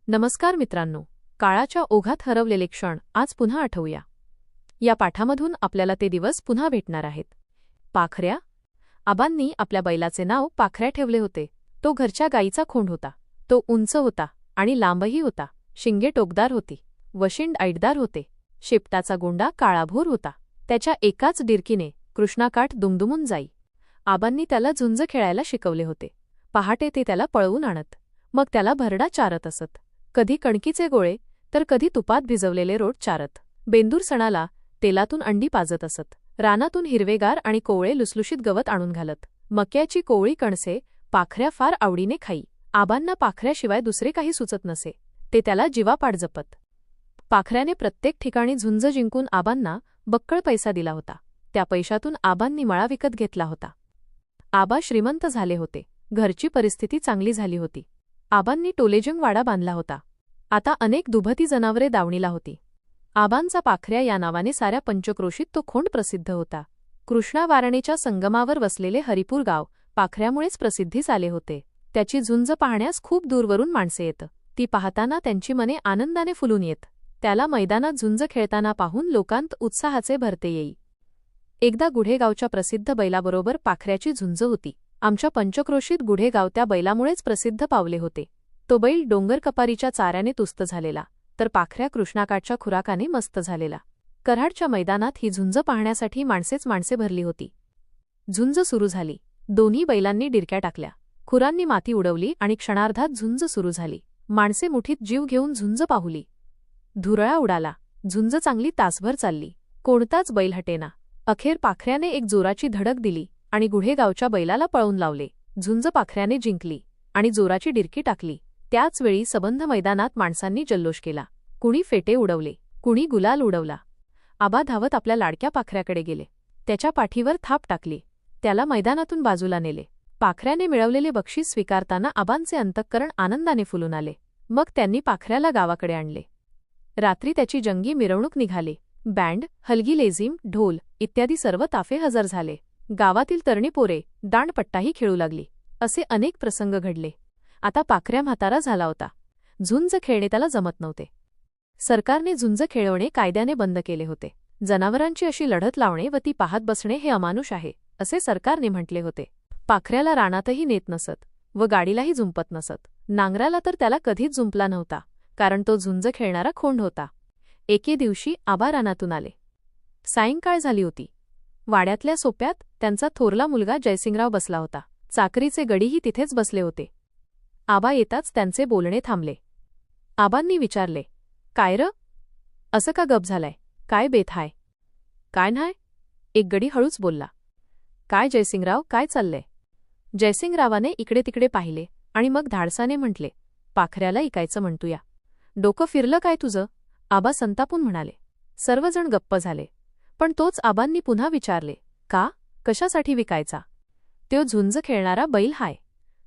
नमस्कार मित्रांनो, काळाच्या ओघात हरवलेले क्षण आज पुन्हा आठवूया. या पाठामधून आपल्याला ते दिवस पुन्हा भेटणार आहेत. पाखऱ्या. आबांनी आपल्या बैलाचे नाव पाखऱ्या ठेवले होते. तो घरच्या गाईचा खोंड होता. तो उंच होता आणि लांबही होता. शिंगे टोकदार होती. वशिंड ऐटदार होते. शेपटाचा गोंडा काळाभोर होता. त्याच्या एकाच डिरकीने कृष्णाकाठ दुमदुमून जाई. आबांनी त्याला झुंज खेळायला शिकवले होते. पहाटे ते त्याला पळवून आणत. मग त्याला भरडा चारत असत. कधी कणकीचे गोळे तर कधी तुपात भिजवलेले रोट चारत. बेंदूर सणाला तेलातून अंडी पाजत असत. रानातून हिरवेगार आणि कोवळे लुसलुशीत गवत आणून घालत. मक्याची कोवळी कणसे पाखऱ्या फार आवडीने खाई. आबांना पाखऱ्याशिवाय दुसरे काही सुचत नसे. ते त्याला जीवापाड जपत. पाखऱ्याने प्रत्येक ठिकाणी झुंज जिंकून आबांना बक्कळ पैसा दिला होता. त्या पैशातून आबांनी मळा विकत घेतला होता. आबा श्रीमंत झाले होते. घरची परिस्थिती चांगली झाली होती. आबांनी टोलेजंग वाडा बांधला होता. आता अनेक दुभती जनावरे दावणीला होती. आबांचा पाखऱ्या या नावाने साऱ्या पंचक्रोशीत तो खोंड प्रसिद्ध होता. कृष्णा वारणेच्या संगमावर वसलेले हरिपूर गाव पाखऱ्यामुळेच प्रसिद्धीस आले होते. त्याची झुंज पाहण्यास खूप दूरवरून माणसे येत. ती पाहताना त्यांची मने आनंदाने फुलून येत. त्याला मैदानात झुंज खेळताना पाहून लोकांत उत्साहाचे भरते येई. एकदा गुढेगावच्या प्रसिद्ध बैलाबरोबर पाखऱ्याची झुंज होती. आमच्या पंचक्रोशीत गुढेगाव त्या बैलामुळेच प्रसिद्ध पावले होते. तो बैल डोंगर कपारीच्या चाऱ्याने तुस्त झालेला, तर पाखऱ्या कृष्णाकाठच्या खुराकाने मस्त झालेला. कराडच्या मैदानात ही झुंज पाहण्यासाठी माणसे भरली होती. झुंज सुरू झाली. दोन्ही बैलांनी डिरक्या टाकल्या. खुरांनी माती उडवली आणि क्षणार्धात झुंज सुरू झाली. माणसे मुठीत जीव घेऊन झुंज पाहुली. धुरळा उडाला. झुंज चांगली तासभर चालली. कोणताच बैल हटेना. अखेर पाखऱ्याने एक जोराची धडक दिली आणि गुढेगावच्या बैलाला पळवून लावले. झुंज पाखऱ्याने जिंकली आणि जोराची डिरकी टाकली. त्याच वेळी सबंध मैदानात माणसांनी जल्लोष केला. कुणी फेटे उडवले, कुणी गुलाल उडवला. आबा धावत आपल्या लाडक्या पाखऱ्याकडे गेले. त्याच्या पाठीवर थाप टाकली. त्याला मैदानातून बाजूला नेले. पाखऱ्याने मिळवलेले बक्षीस स्वीकारताना आबांचे अंतःकरण आनंदाने फुलून आले. मग त्यांनी पाखऱ्याला गावाकडे आणले. रात्री त्याची जंगी मिरवणूक निघाली. बँड, हलगी लेझीम, ढोल इत्यादी सर्व ताफे हजर झाले. गावातील तरणी पोरे दांडपट्टाही खेळू लागली. असे अनेक प्रसंग घडले. आता पाखऱ्या म्हातारा झाला होता. झुंज खेळणे त्याला जमत नव्हते. सरकारने झुंज खेळवणे कायद्याने बंद केले होते. जनावरांची अशी लढत लावणे व ती पाहत बसणे हे अमानुष आहे, असे सरकारने म्हटले होते. पाखऱ्याला रानातही नेत नसत व गाडीलाही जुंपत नसत. नांगराला तर त्याला कधीच जुंपला नव्हता, कारण तो झुंज खेळणारा खोंड होता. एके दिवशी आबा रानातून आले. सायंकाळ झाली होती. वाड्यातल्या सोप्यात त्यांचा थोरला मुलगा जयसिंगराव बसला होता. चाकरीचे गडीही तिथेच बसले होते. आबा येताच त्यांचे बोलणे थांबले. आबांनी विचारले, "काय र? असं का गप झालाय? काय बेत हाय?" "काय न्हाय," एक गडी हळूच बोलला. "काय जयसिंगराव, काय चाललंय?" जयसिंगरावाने इकडे तिकडे पाहिले आणि मग धाडसाने म्हटले, "पाखऱ्याला इकायचं म्हणतूया." "डोकं फिरलं काय तुझं?" आबा संतापून म्हणाले. सर्वजण गप्प झाले. पण तोच आबांनी पुन्हा विचारले, "का? कशासाठी विकायचा?" "त्यो झुंज खेळणारा बैल हाय.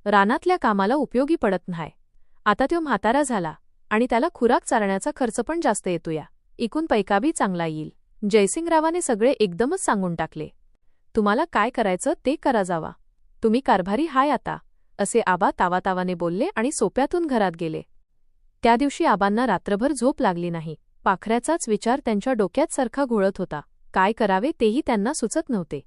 रानातल्या कामाला उपयोगी पडत न्हाय. आता त्यो म्हातारा झाला आणि त्याला खुराक चारण्याचा खर्च पण जास्त येतोया. इकून पैकाबी चांगला येईल." जयसिंगरावाने सगळे एकदमच सांगून टाकले. "तुम्हाला काय करायचं ते करा जावा. तुम्ही कारभारी हाय आता," असे आबा तावातावाने बोलले आणि सोप्यातून घरात गेले. त्या दिवशी आबांना रात्रभर झोप लागली नाही. पाखऱ्याचाच विचार त्यांच्या डोक्यात सारखा घोळत होता. काय करावे तेही त्यांना सुचत नव्हते.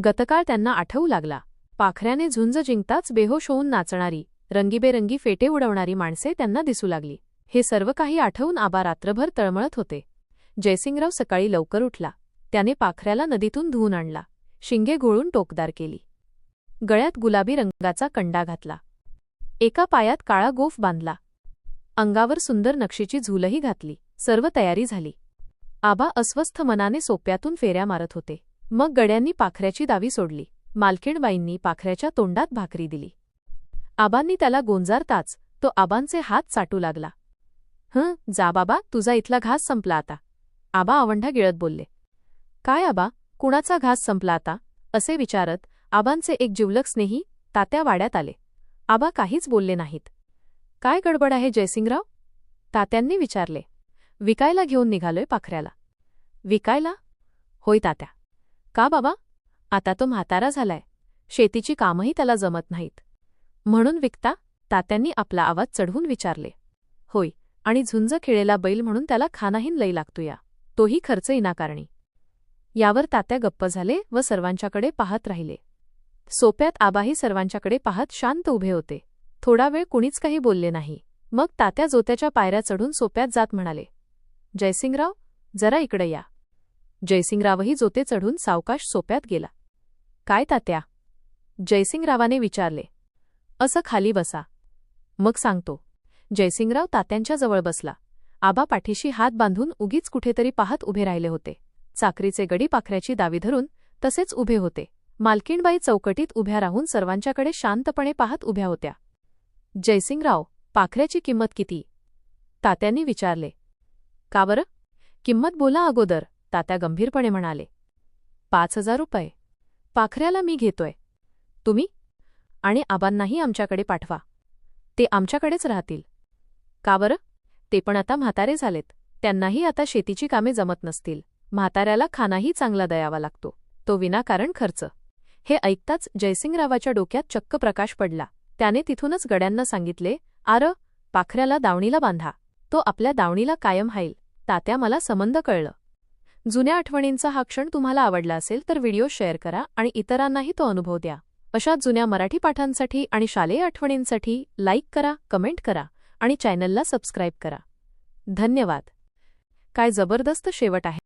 गतकाळ त्यांना आठवू लागला. पाखऱ्याने झुंज जिंकताच बेहोश होऊन नाचणारी, रंगीबेरंगी फेटे उडवणारी माणसे त्यांना दिसू लागली. हे सर्व काही आठवून आबा रात्रभर तळमळत होते. जयसिंगराव सकाळी लवकर उठला. त्याने पाखऱ्याला नदीतून धुवून आणला. शिंगे घोळून टोकदार केली. गळ्यात गुलाबी रंगाचा कंडा घातला. एका पायात काळा गोफ बांधला. अंगावर सुंदर नक्षीची झूलही घातली. सर्व तयारी झाली. आबा अस्वस्थ मनाने सोप्यातून फेऱ्या मारत होते. मग गड्यांनी पाखऱ्याची दावी सोडली. मालकीणबाईंनी पाखऱ्याच्या तोंडात भाकरी दिली. आबांनी त्याला गोंजारताच तो आबांचे हात चाटू लागला. जा बाबा, तुझा इथला घास संपला आता." आबा आवंढा गिळत बोलले. "काय आबा, कुणाचा घास संपला आता?" असे विचारत आबांचे एक जिवलग स्नेही तात्या वाड्यात आले. आबा काहीच बोलले नाहीत. "काय गडबड आहे जयसिंगराव?" तात्यांनी विचारले. "विकायला घेऊन निघालोय पाखऱ्याला." "विकायला?" "होय तात्या." "का बाबा?" "आता तो म्हातारा झालाय. शेतीची कामही त्याला जमत नाहीत." "म्हणून विकता?" तात्यांनी आपला आवाज चढवून विचारले. होय, आणि झुंज खेळेला बैल म्हणून त्याला खानाहीन लई लागतोया, तोही खर्च इनाकारणी. यावर तात्या गप्प झाले व सर्वांच्याकडे पाहत राहिले. सोप्यात आबाही सर्वांच्याकडे पाहत शांत उभे होते. थोडा वेळ कुणीच काही बोलले नाही. मग तात्या जोत्याच्या पायऱ्या चढून सोप्यात जात म्हणाले, जयसिंगराव, जरा इकडे या. जयसिंगरावही जोते चढून सावकाश सोप्यात गेला. काय तात्या? जयसिंगरावाने विचारले. असं खाली बसा, मग सांगतो. जयसिंगराव तात्यांच्या जवळ बसला. आबा पाठीशी हात बांधून उगीच कुठेतरी पाहत उभे राहिले होते. चाकरीचे गडी पाखऱ्याची दावी धरून तसेच उभे होते. मालकीणबाई चौकटीत उभ्या राहून सर्वांच्याकडे शांतपणे पाहत उभ्या होत्या. जयसिंगराव, पाखऱ्याची किंमत किती? तात्यांनी विचारले. का बरं? किंमत बोला अगोदर, तात्या गंभीरपणे म्हणाले. 5,000 रुपये. पाखऱ्याला मी घेतोय. तुम्ही? आणि आबांनाही आमच्याकडे पाठवा. ते आमच्याकडेच राहतील. का बरं? ते पण आता म्हातारे झालेत. त्यांनाही आता शेतीची कामे जमत नसतील. म्हाताऱ्याला खानाही चांगला द्यावा लागतो, तो विनाकारण खर्च. हे ऐकताच जयसिंगरावाच्या डोक्यात चक्क प्रकाश पडला. त्याने तिथूनच गड्यांना सांगितले, आरं, पाखऱ्याला दावणीला बांधा. तो आपल्या दावणीला कायम हाईल. तात्या, मला संबंध कळलं. जुन्या आठवणींचा हा क्षण तुम्हाला आवडला असेल तर व्हिडिओ शेअर करा आणि इतरांनाही तो अनुभव द्या. अशाच जुन्या मराठी पाठांसाठी आणि शालेय आठवणींसाठी लाईक करा, कमेंट करा आणि चॅनलला सबस्क्राईब करा. धन्यवाद. काय जबरदस्त शेवट आहे.